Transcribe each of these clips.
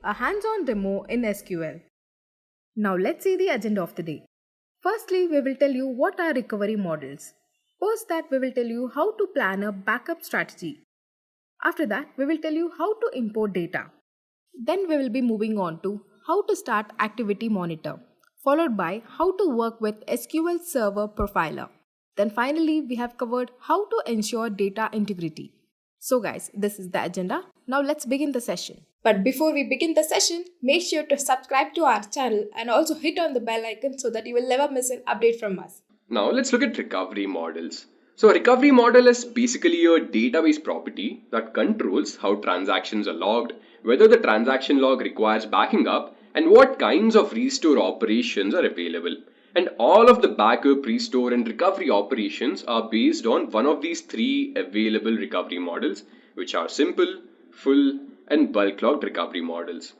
a hands-on demo in SQL. Now let's see the agenda of the day. Firstly, we will tell you what are recovery models. Post that, we will tell you how to plan a backup strategy. After that, we will tell you how to import data. Then we will be moving on to how to start activity monitor, followed by how to work with SQL Server Profiler. Then finally, we have covered how to ensure data integrity. So guys, this is the agenda. Now let's begin the session. But before we begin the session, make sure to subscribe to our channel and also hit on the bell icon so that you will never miss an update from us. Now let's look at recovery models. So a recovery model is basically a database property that controls how transactions are logged, whether the transaction log requires backing up, and what kinds of restore operations are available. And all of the backup, restore, and recovery operations are based on one of these three available recovery models, which are simple, full, and bulk logged recovery models.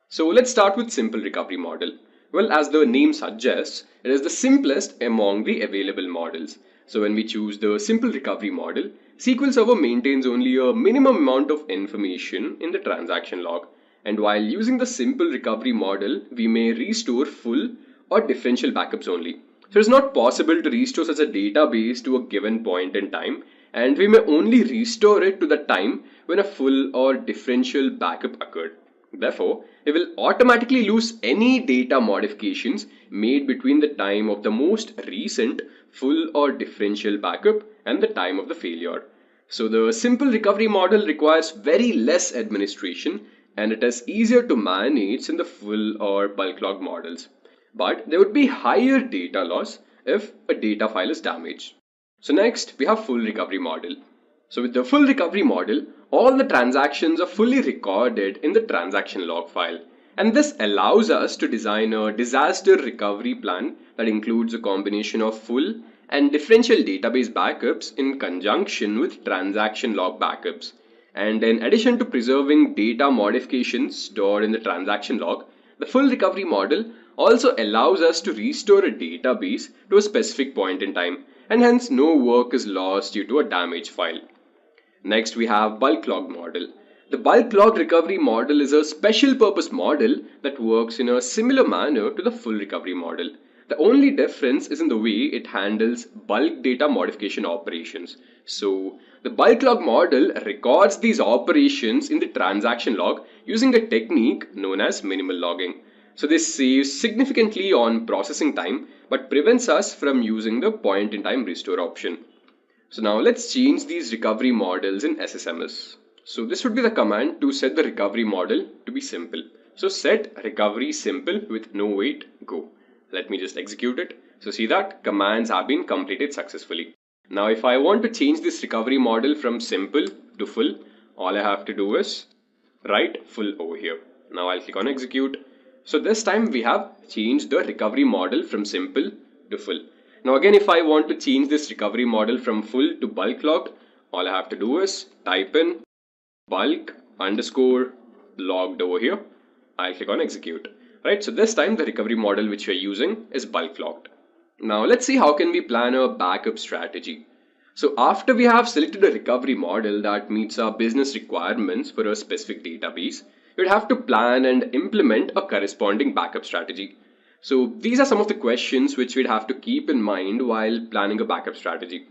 So let's start with simple recovery model. Well, as the name suggests, it is the simplest among the available models. So when we choose the simple recovery model, SQL Server maintains only a minimum amount of information in the transaction log. And while using the simple recovery model, we may restore full or differential backups only. So it's not possible to restore such a database to a given point in time, and we may only restore it to the time when a full or differential backup occurred. Therefore, we will automatically lose any data modifications made between the time of the most recent full or differential backup and the time of the failure. So the simple recovery model requires very less administration, and it is easier to manage in the full or bulk log models. But there would be higher data loss if a data file is damaged. So next, we have full recovery model. So with the full recovery model, all the transactions are fully recorded in the transaction log file. And this allows us to design a disaster recovery plan that includes a combination of full and differential database backups in conjunction with transaction log backups. And in addition to preserving data modifications stored in the transaction log, the full recovery model also allows us to restore a database to a specific point in time, and hence no work is lost due to a damaged file. Next, we have bulk log model. The bulk log recovery model is a special purpose model that works in a similar manner to the full recovery model. The only difference is in the way it handles bulk data modification operations. So the bulk log model records these operations in the transaction log using a technique known as minimal logging. So this saves significantly on processing time but prevents us from using the point in time restore option. So now let's change these recovery models in SSMS. So this would be the command to set the recovery model to be simple. So set recovery simple with no wait, go. Let me just execute it. So see that commands have been completed successfully. Now if I want to change this recovery model from simple to full, all I have to do is write full over here. Now I'll click on execute. So this time we have changed the recovery model from simple to full. Now again, if I want to change this recovery model from full to bulk logged, all I have to do is type in bulk underscore logged over here. I'll click on execute. Right, so this time the recovery model which we're using is bulk logged. Now let's see how can we plan a backup strategy. So after we have selected a recovery model that meets our business requirements for a specific database, you'd have to plan and implement a corresponding backup strategy. So these are some of the questions which we'd have to keep in mind while planning a backup strategy.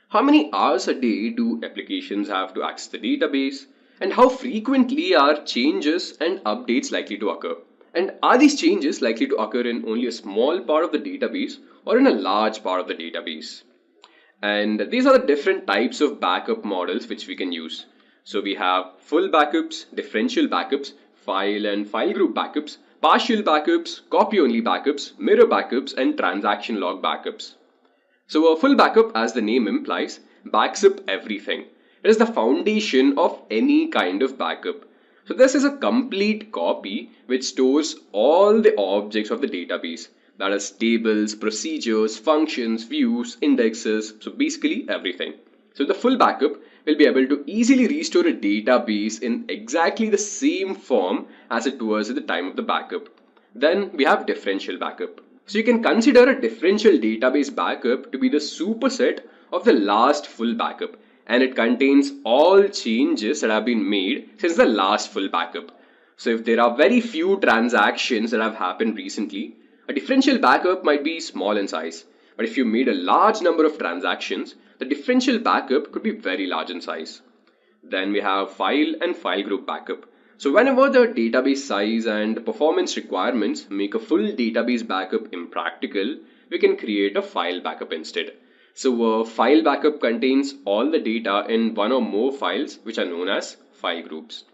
How many hours a day do applications have to access the database? And how frequently are changes and updates likely to occur? And are these changes likely to occur in only a small part of the database or in a large part of the database? And these are the different types of backup models which we can use. So we have full backups, differential backups, file and file group backups, partial backups, copy-only backups, mirror backups, and transaction log backups. So a full backup, as the name implies, backs up everything. It is the foundation of any kind of backup. So this is a complete copy which stores all the objects of the database. That is tables, procedures, functions, views, indexes, so basically everything. So the full backup will be able to easily restore a database in exactly the same form as it was at the time of the backup. Then we have differential backup. So you can consider a differential database backup to be the superset of the last full backup, and it contains all changes that have been made since the last full backup. So if there are very few transactions that have happened recently, a differential backup might be small in size. But if you made a large number of transactions, the differential backup could be very large in size. Then we have file and file group backup. So whenever the database size and performance requirements make a full database backup impractical, we can create a file backup instead. So a file backup contains all the data in one or more files which are known as file groups.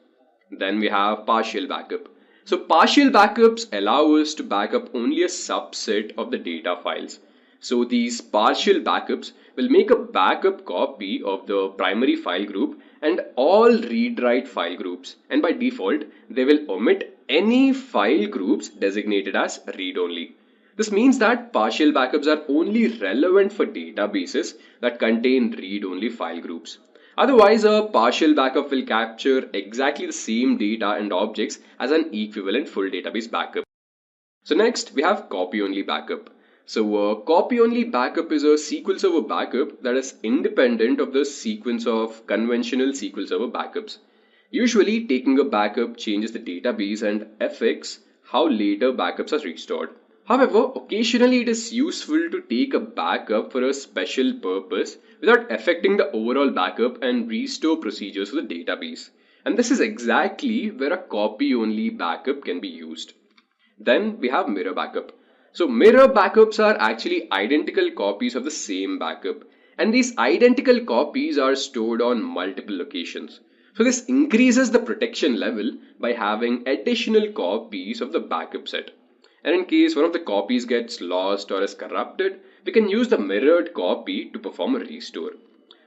Then we have partial backup. So partial backups allow us to backup only a subset of the data files. So these partial backups will make a backup copy of the primary file group and all read-write file groups, and by default they will omit any file groups designated as read-only. This means that partial backups are only relevant for databases that contain read-only file groups. Otherwise, a partial backup will capture exactly the same data and objects as an equivalent full database backup. So next we have copy-only backup. So a copy-only backup is a SQL Server backup that is independent of the sequence of conventional SQL Server backups. Usually taking a backup changes the database and affects how later backups are restored. However, occasionally it is useful to take a backup for a special purpose without affecting the overall backup and restore procedures for the database. And this is exactly where a copy-only backup can be used. Then we have mirror backup. So mirror backups are actually identical copies of the same backup, and these identical copies are stored on multiple locations. So this increases the protection level by having additional copies of the backup set. And in case one of the copies gets lost or is corrupted, we can use the mirrored copy to perform a restore.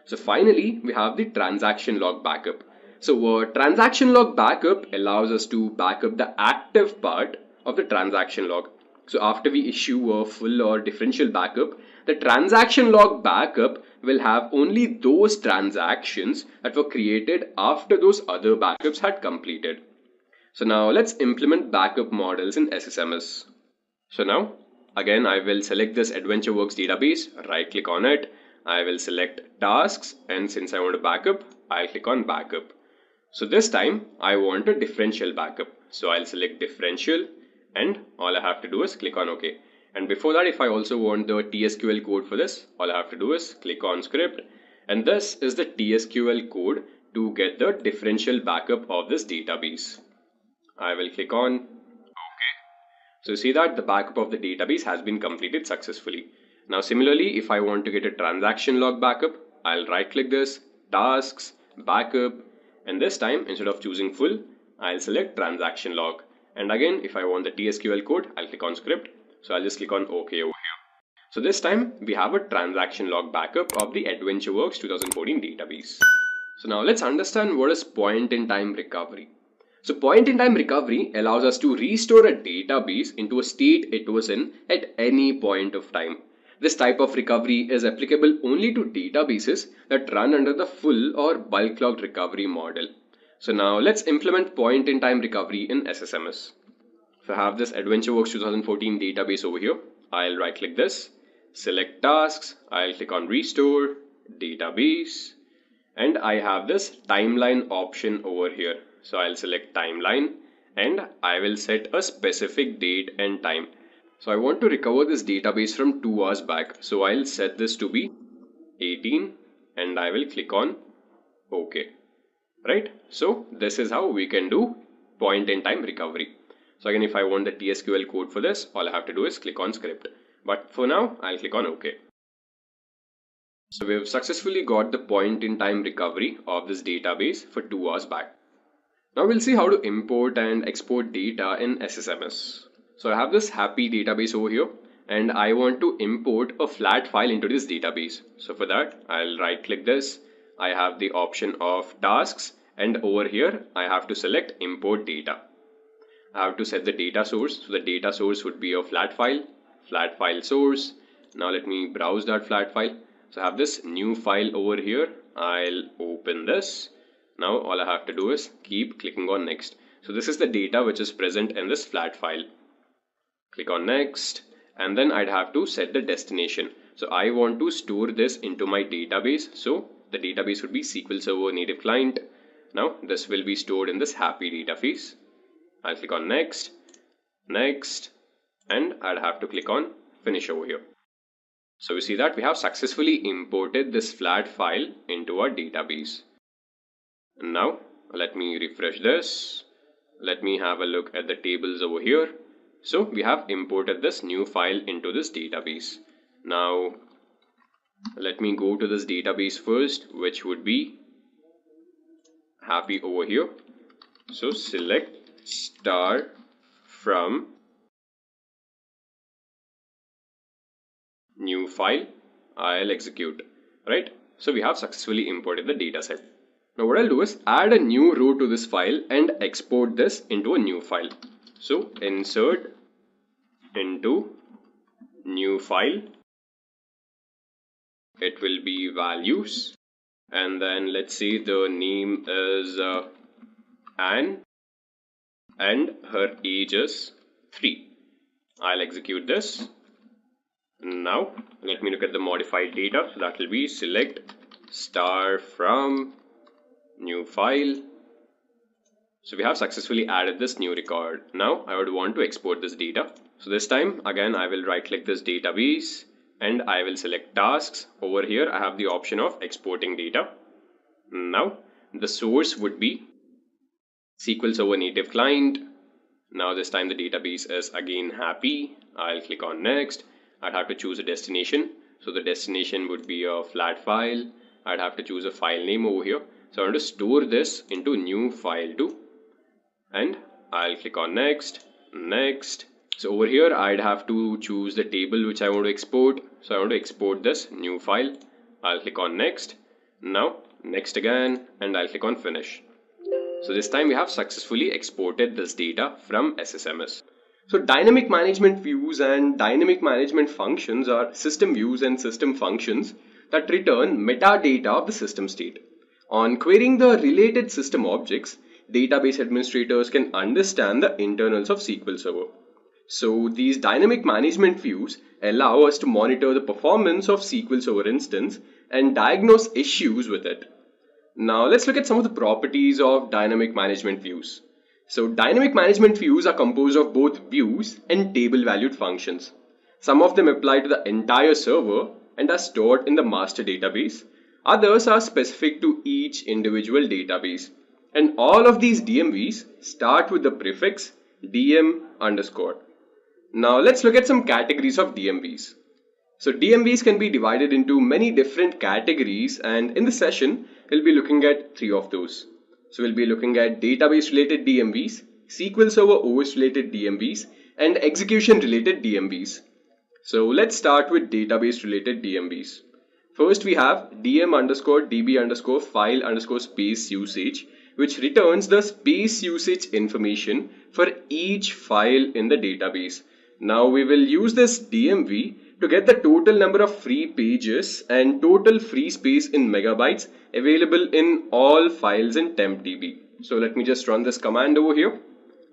So finally, we have the transaction log backup. So a transaction log backup allows us to backup the active part of the transaction log. So after we issue a full or differential backup, the transaction log backup will have only those transactions that were created after those other backups had completed. So now let's implement backup models in SSMS. So now again I will select this AdventureWorks database, right click on it, I will select tasks, and since I want a backup, I'll click on backup. So this time I want a differential backup. So I'll select differential, and all I have to do is click on OK. And before that, if I also want the TSQL code for this, all I have to do is click on script, and this is the TSQL code to get the differential backup of this database. I will click on OK. So see that the backup of the database has been completed successfully. Now similarly, if I want to get a transaction log backup, I'll right click this, tasks, backup, and this time instead of choosing full, I'll select transaction log. And again, if I want the TSQL code, I'll click on script. So I'll just click on OK over here. So this time we have a transaction log backup of the AdventureWorks 2014 database. So now let's understand what is point in time recovery. So point in time recovery allows us to restore a database into a state it was in at any point of time. This type of recovery is applicable only to databases that run under the full or bulk log recovery model. So now let's implement point in time recovery in SSMS. So I have this AdventureWorks 2014 database over here. I'll right click this, select tasks, I'll click on restore, database, and I have this timeline option over here. So I'll select timeline, and I will set a specific date and time. So I want to recover this database from 2 hours back. So I'll set this to be 18, and I will click on OK. Right? So this is how we can do point in time recovery. So again, if I want the TSQL code for this, all I have to do is click on script. But for now, I'll click on OK. So we have successfully got the point in time recovery of this database for 2 hours back. Now we'll see how to import and export data in SSMS. So I have this happy database over here, and I want to import a flat file into this database. So for that, I'll right click this. I have the option of tasks, and over here I have to select import data. I have to set the data source. So the data source would be a flat file source. Now let me browse that flat file. So I have this new file over here. I'll open this. Now all I have to do is keep clicking on next. So this is the data which is present in this flat file. Click on next, and then I'd have to set the destination. So I want to store this into my database. So the database would be SQL Server native client. Now this will be stored in this happy database. I'll click on next, next, and I'll have to click on finish over here. So we see that we have successfully imported this flat file into our database. And now let me refresh this. Let me have a look at the tables over here. So we have imported this new file into this database. Now let me go to this database first, which would be happy over here. So select star from new file. I'll execute, right? So we have successfully imported the dataset. Now what I'll do is add a new row to this file and export this into a new file. So insert into new file. It will be values, and then let's say the name is Anne and her age is 3. I'll execute this. Now let me look at the modified data. So that will be select star from new file. So we have successfully added this new record. Now I would want to export this data. So this time again I will right click this database and I will select tasks. Over here I have the option of exporting data. Now the source would be SQL Server native client. Now this time the database is again happy. I'll click on next. I'd have to choose a destination. So the destination would be a flat file. I'd have to choose a file name over here. So I want to store this into new file too. And I'll click on next, next. So over here I'd have to choose the table which I want to export. So I want to export this new file. I'll click on next. Now next again, and I'll click on finish. So this time we have successfully exported this data from SSMS. So dynamic management views and dynamic management functions are system views and system functions that return metadata of the system state. On querying the related system objects, database administrators can understand the internals of SQL Server. So these dynamic management views allow us to monitor the performance of SQL Server instance and diagnose issues with it. Now let's look at some of the properties of dynamic management views. So dynamic management views are composed of both views and table valued functions. Some of them apply to the entire server and are stored in the master database. Others are specific to each individual database. And all of these DMVs start with the prefix DM underscore. Now let's look at some categories of DMVs. So DMVs can be divided into many different categories, and in this session we'll be looking at 3 of those. So we'll be looking at database related DMVs, SQL Server OS related DMVs, and execution related DMVs. So let's start with database related DMVs. First we have DM underscore DB underscore file underscore space usage, which returns the space usage information for each file in the database. Now we will use this DMV to get the total number of free pages and total free space in megabytes available in all files in tempdb. So let me just run this command over here.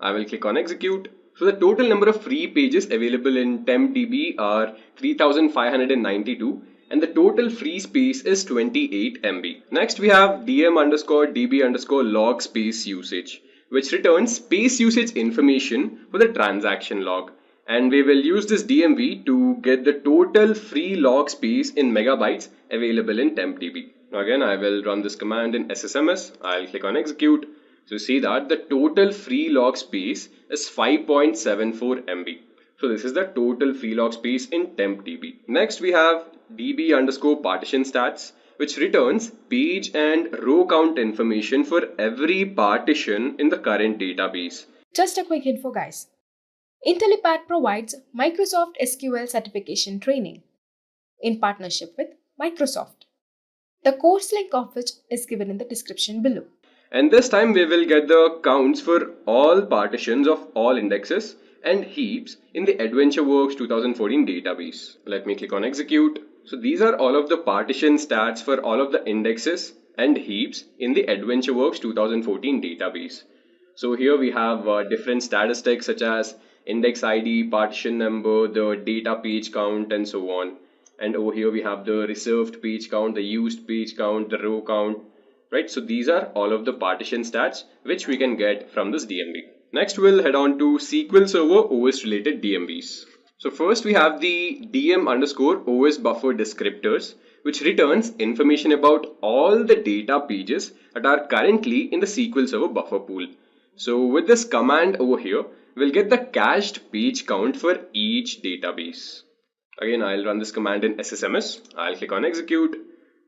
I will click on execute. So the total number of free pages available in tempdb are 3592 and the total free space is 28 MB. Next we have DM underscore DB underscore log space usage, which returns space usage information for the transaction log. And we will use this DMV to get the total free log space in megabytes available in tempdb. Now again, I will run this command in SSMS. I'll click on execute. So see that the total free log space is 5.74 MB. So this is the total free log space in tempdb. Next we have DB underscore partition stats, which returns page and row count information for every partition in the current database. Just a quick info, guys. Intellipaat provides Microsoft SQL certification training in partnership with Microsoft. The course link of which is given in the description below. And this time we will get the counts for all partitions of all indexes and heaps in the AdventureWorks 2014 database. Let me click on execute. So these are all of the partition stats for all of the indexes and heaps in the AdventureWorks 2014 database. So here we have different statistics such as index ID, partition number, the data page count, and so on. And over here we have the reserved page count, the used page count, the row count, right? So these are all of the partition stats which we can get from this DMV. Next, we'll head on to SQL Server OS related DMVs. So first we have the DM underscore OS buffer descriptors, which returns information about all the data pages that are currently in the SQL Server buffer pool. So with this command over here, we'll get the cached page count for each database. Again, I'll run this command in SSMS. I'll click on execute.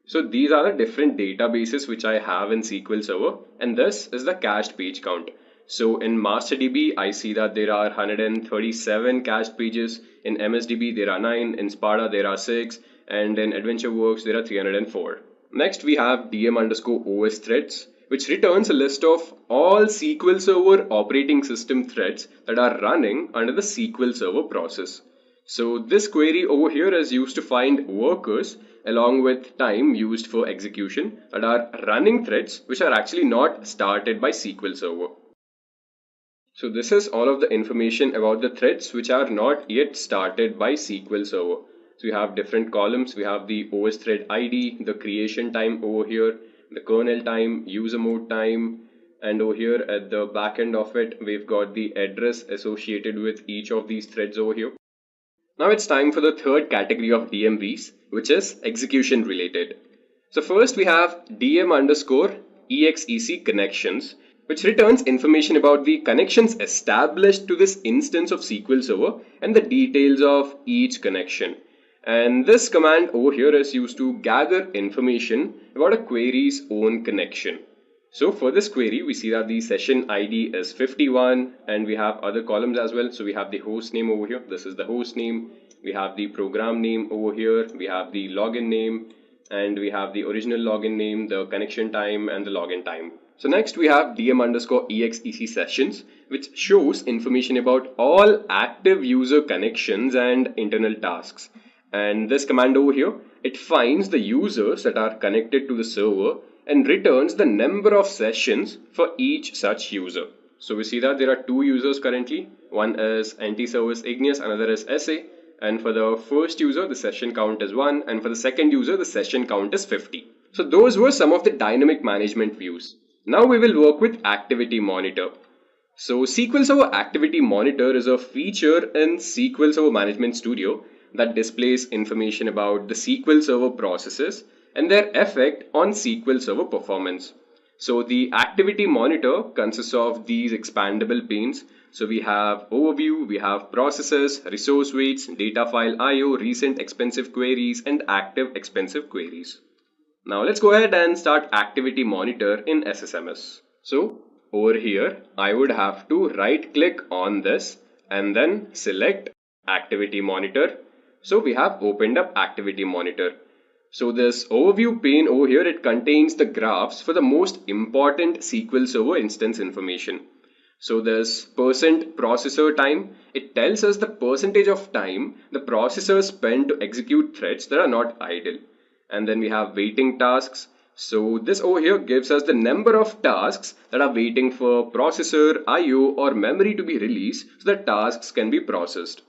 So these are the different databases which I have in SQL Server, and this is the cached page count. So in MasterDB, I see that there are 137 cached pages. In MSDB, there are 9. In Sparta, there are 6. And in AdventureWorks, there are 304. Next, we have DM underscore OS threads, which returns a list of all SQL Server operating system threads that are running under the SQL Server process. So this query over here is used to find workers along with time used for execution that are running threads which are actually not started by SQL Server. So this is all of the information about the threads which are not yet started by SQL Server. So we have different columns. We have the OS thread ID, the creation time over here, the kernel time, user mode time, and over here at the back end of it, we've got the address associated with each of these threads over here. Now it's time for the third category of DMVs, which is execution related. So first we have DM underscore exec connections, which returns information about the connections established to this instance of SQL Server and the details of each connection. And this command over here is used to gather information about a query's own connection. So for this query, we see that the session ID is 51 and we have other columns as well. So we have the host name over here. This is the host name. We have the program name over here. We have the login name and we have the original login name, the connection time and the login time. So next we have DM underscore exec sessions, which shows information about all active user connections and internal tasks. And this command over here, it finds the users that are connected to the server and returns the number of sessions for each such user. So we see that there are two users currently. One is anti-service Igneous, another is SA. And for the first user, the session count is 1. And for the second user, the session count is 50. So those were some of the dynamic management views. Now we will work with Activity Monitor. So SQL Server Activity Monitor is a feature in SQL Server Management Studio that displays information about the SQL Server processes and their effect on SQL Server performance. So the Activity Monitor consists of these expandable panes. So we have overview, we have processes, resource weights, data file IO, recent expensive queries and active expensive queries. Now let's go ahead and start Activity Monitor in SSMS. So over here, I would have to right click on this and then select Activity Monitor. So we have opened up Activity Monitor. So this overview pane over here, it contains the graphs for the most important SQL Server instance information. So this %processor time, it tells us the percentage of time the processor spent to execute threads that are not idle. And then we have waiting tasks. So this over here gives us the number of tasks that are waiting for processor, IO or memory to be released so that tasks can be processed.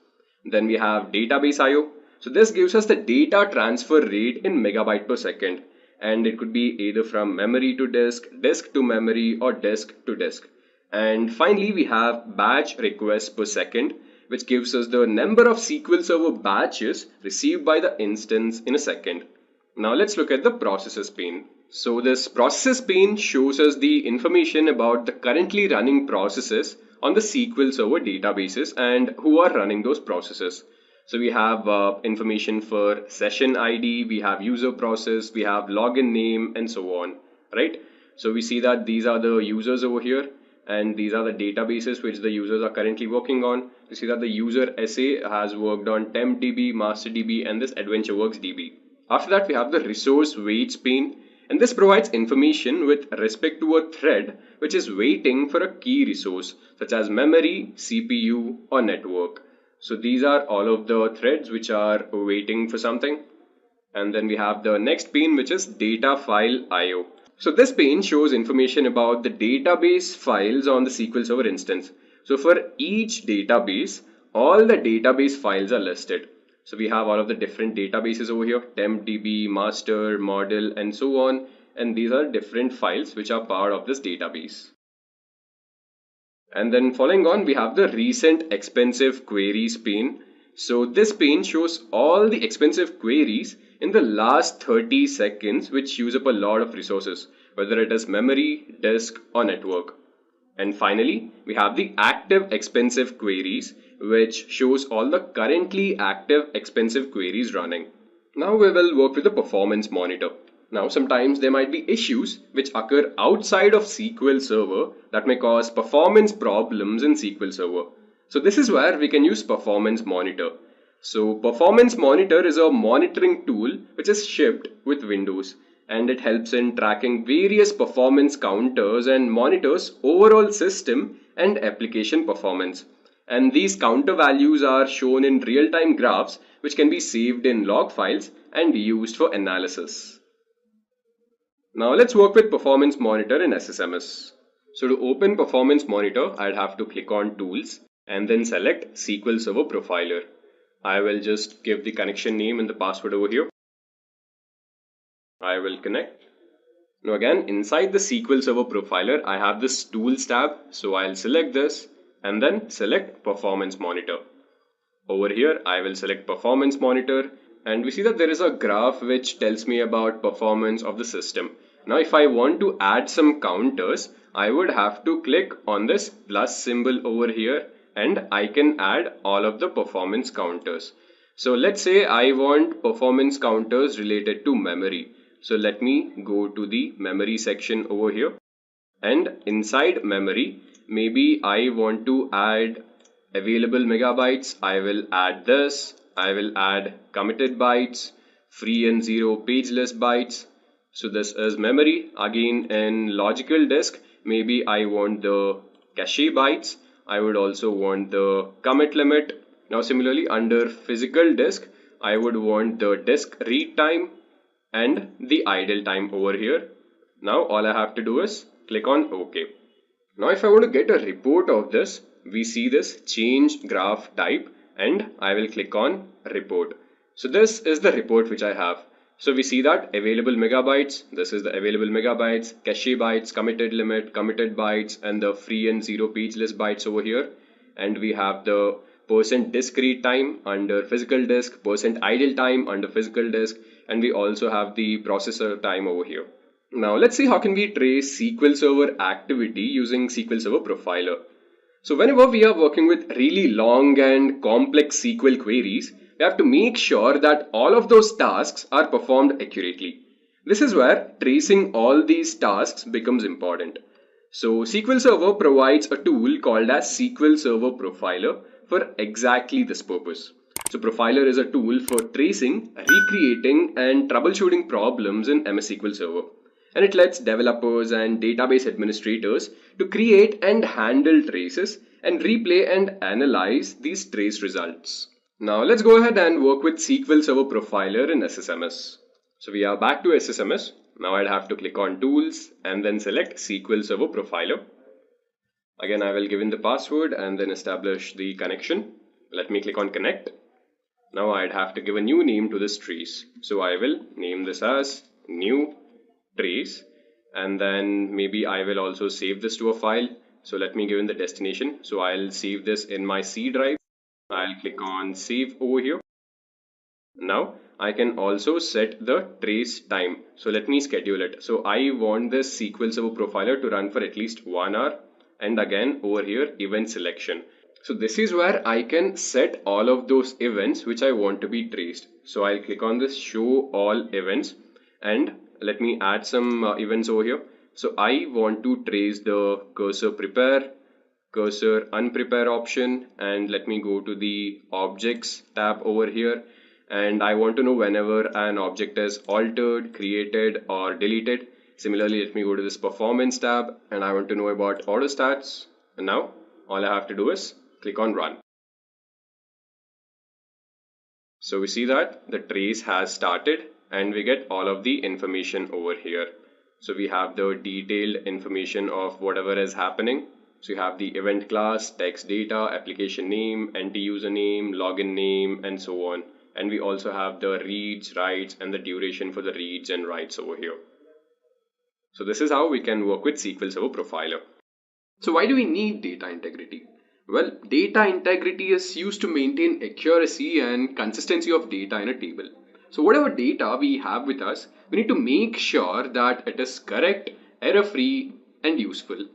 Then we have database IO. So this gives us the data transfer rate in megabyte per second. And it could be either from memory to disk, disk to memory or disk to disk. And finally we have batch requests per second, which gives us the number of SQL Server batches received by the instance in a second. Now let's look at the processes pane. So this processes pane shows us the information about the currently running processes on the SQL Server databases and who are running those processes. So we have information for session ID, we have user process, we have login name and so on, right? So we see that these are the users over here and these are the databases which the users are currently working on. You see that the user SA has worked on TempDB, MasterDB and this AdventureWorks DB. After that we have the resource weights pane, and this provides information with respect to a thread which is waiting for a key resource such as memory, CPU or network. So these are all of the threads which are waiting for something. And then we have the next pane, which is data file IO. So this pane shows information about the database files on the SQL Server instance. So for each database, all the database files are listed. So we have all of the different databases over here, TempDB, master, model and so on. And these are different files which are part of this database. And then following on, we have the recent expensive queries pane. So this pane shows all the expensive queries in the last 30 seconds which use up a lot of resources, whether it is memory, disk or network. And finally, we have the active expensive queries, which shows all the currently active expensive queries running. Now we will work with the performance monitor. Now sometimes there might be issues which occur outside of SQL Server that may cause performance problems in SQL Server. So this is where we can use performance monitor. So performance monitor is a monitoring tool which is shipped with Windows, and it helps in tracking various performance counters and monitors overall system and application performance. And these counter values are shown in real-time graphs which can be saved in log files and used for analysis. Now let's work with Performance Monitor in SSMS. So to open Performance Monitor, I'd have to click on Tools and then select SQL Server Profiler. I will just give the connection name and the password over here. I will connect. Now again, inside the SQL Server Profiler, I have this Tools tab. So I'll select this and then select Performance Monitor. Over here, I will select Performance Monitor, and we see that there is a graph which tells me about performance of the system. Now if I want to add some counters, I would have to click on this plus symbol over here and I can add all of the performance counters. So let's say I want performance counters related to memory. So let me go to the memory section over here, and inside memory, maybe I want to add available megabytes. I will add this. I will add committed bytes, free and zero page list bytes. So this is memory. Again, in logical disk, maybe I want the cache bytes. I would also want the commit limit. Now similarly, under physical disk, I would want the disk read time and the idle time over here. Now all I have to do is click on OK. Now if I want to get a report of this, we see this change graph type and I will click on report. So this is the report which I have. So we see that available megabytes, this is the available megabytes, cache bytes, committed limit, committed bytes, and the free and zero page list bytes over here. And we have the percent disk read time under physical disk, percent idle time under physical disk, and we also have the processor time over here. Now let's see how can we trace SQL Server activity using SQL Server Profiler. So whenever we are working with really long and complex SQL queries, we have to make sure that all of those tasks are performed accurately. This is where tracing all these tasks becomes important. So SQL Server provides a tool called as SQL Server Profiler for exactly this purpose. So Profiler is a tool for tracing, recreating and troubleshooting problems in MS SQL Server. And it lets developers and database administrators to create and handle traces and replay and analyze these trace results. Now let's go ahead and work with SQL Server Profiler in SSMS. So we are back to SSMS. Now I'd have to click on Tools and then select SQL Server Profiler. Again, I will give in the password and then establish the connection. Let me click on Connect. Now I'd have to give a new name to this trace. So I will name this as New Trace, and then maybe I will also save this to a file. So let me give in the destination. So I'll save this in my C drive. I'll click on Save over here. Now I can also set the trace time. So let me schedule it. So I want this SQL Server Profiler to run for at least 1 hour, and again over here event selection. So this is where I can set all of those events which I want to be traced. So I'll click on this show all events, and let me add some events over here. So I want to trace the cursor prepare, cursor unprepare option, and let me go to the objects tab over here, and I want to know whenever an object is altered, created or deleted. Similarly, let me go to this performance tab and I want to know about auto stats, and now all I have to do is click on run. So we see that the trace has started and we get all of the information over here. So we have the detailed information of whatever is happening. So you have the event class, text data, application name, NT username, login name, and so on. And we also have the reads, writes, and the duration for the reads and writes over here. So this is how we can work with SQL Server Profiler. So why do we need data integrity? Well, data integrity is used to maintain accuracy and consistency of data in a table. So whatever data we have with us, we need to make sure that it is correct, error-free, and useful.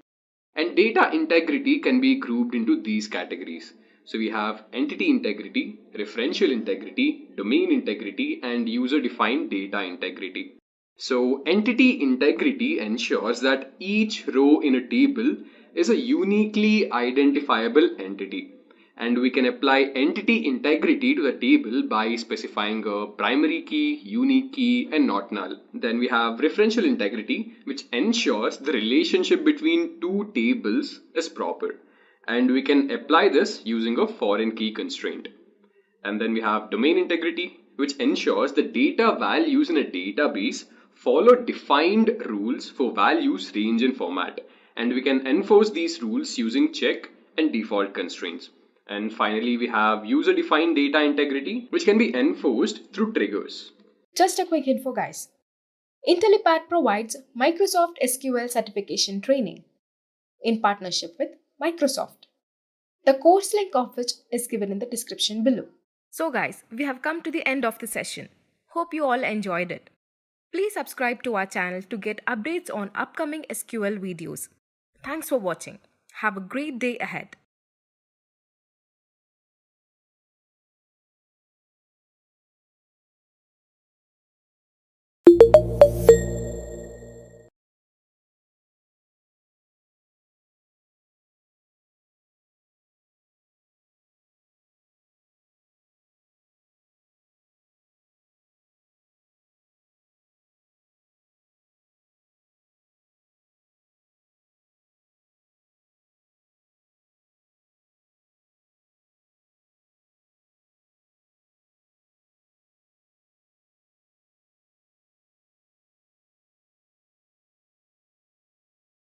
And data integrity can be grouped into these categories. So we have entity integrity, referential integrity, domain integrity, and user defined data integrity. So entity integrity ensures that each row in a table is a uniquely identifiable entity. And we can apply entity integrity to the table by specifying a primary key, unique key, and not null. Then we have referential integrity, which ensures the relationship between two tables is proper. And we can apply this using a foreign key constraint. And then we have domain integrity, which ensures the data values in a database follow defined rules for values, range, and format. And we can enforce these rules using check and default constraints. And finally, we have user defined data integrity, which can be enforced through triggers. Just a quick info, guys. Intellipaat provides Microsoft SQL certification training in partnership with Microsoft. The course link of which is given in the description below. So guys, we have come to the end of the session. Hope you all enjoyed it. Please subscribe to our channel to get updates on upcoming SQL videos. Thanks for watching. Have a great day ahead.